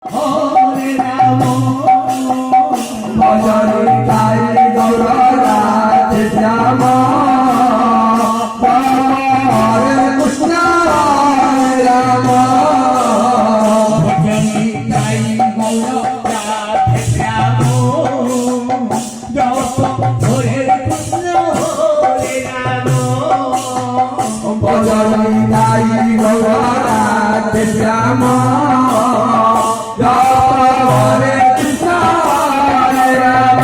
হরে রাম ভজন গাই গৌর রাধে শ্যাম হরে কৃষ্ণ রাম ভজন গাই গৌর রাধে শ্যাম হরে কৃষ্ণ হরে রাম ভজন গাই গৌর রাধে শ্যাম হরে কৃষ্ণ হরে রাম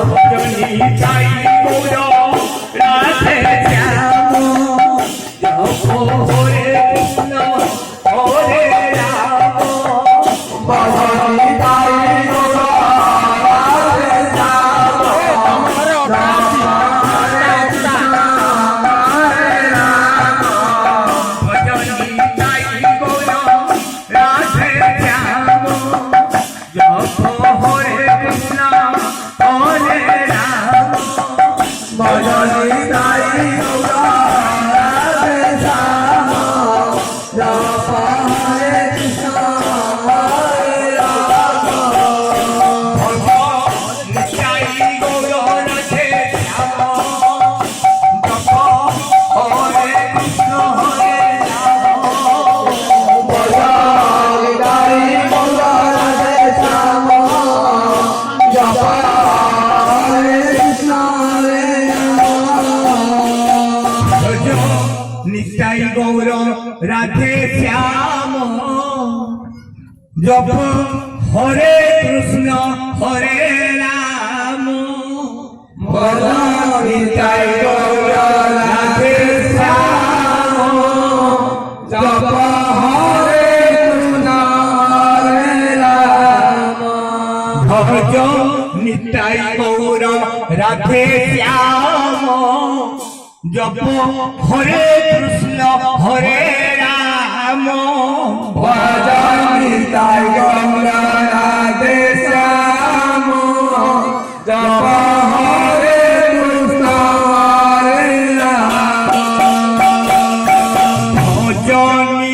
ভজনি গাই গৌর রাধে শ্যাম হরে কৃষ্ণ হরে রাম ভজনি গাই গৌর রাধে শ্যাম হরে কৃষ্ণ হরে রাম ভজনি গাই গৌর রাধে শ্যাম হরে কৃষ্ণ হরে রাম ভজনি গাই গৌর রাধে শ্যাম হরে কৃষ্ণ হরে রাম ভজনি গাই গৌর রাধে শ্যাম হরে কৃষ্ণ হরে রাম ভজনি গাই গৌর রাধে শ্যাম হরে কৃষ্ণ হরে রাম নিতাই গৌর রাধে শ্যাম জপ হরে কৃষ্ণ হরে রাম নিতাই গৌর রাধে শ্যাম জপ হরে কৃষ্ণ হরে রাম ভজ নিতাই গৌর রাধে শ্যাম জপ হরে কৃষ্ণ হরে রাম ভজ নিতাই গৌর রাধে শ্যাম জপ হরে কৃষ্ণ হরে রাম ভজ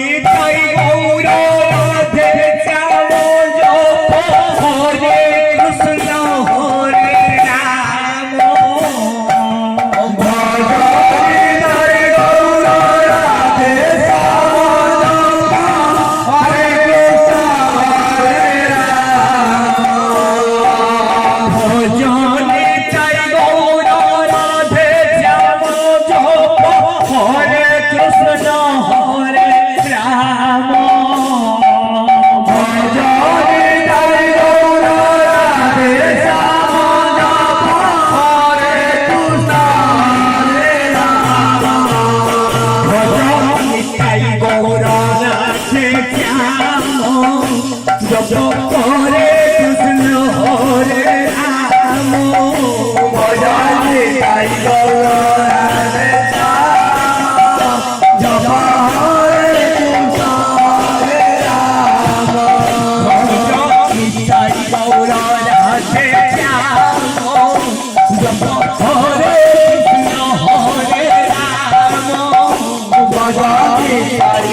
নিতাই গৌর রাধে শ্যাম জপ হরে কৃষ্ণ হরে রাম ভজ নিতাই গৌর রাধে শ্যাম জপ হরে কৃষ্ণ হরে রাম ভজ নিতাই গৌর রাধে শ্যাম জপ হরে কৃষ্ণ হরে রাম ভজ নিতাই গৌর রাধে শ্যাম জপ হরে কৃষ্ণ হরে রাম ভজ নিতাই গৌর রাধে শ্যাম জপ হরে কৃষ্ণ হরে রাম ভজ নিতাই গৌর রাধে শ্যাম জপ হরে কৃষ্ণ হরে রাম ভজ নিতাই গৌর রাধে শ্যাম জপ হরে কৃষ্ণ হরে রাম ভজ নিতাই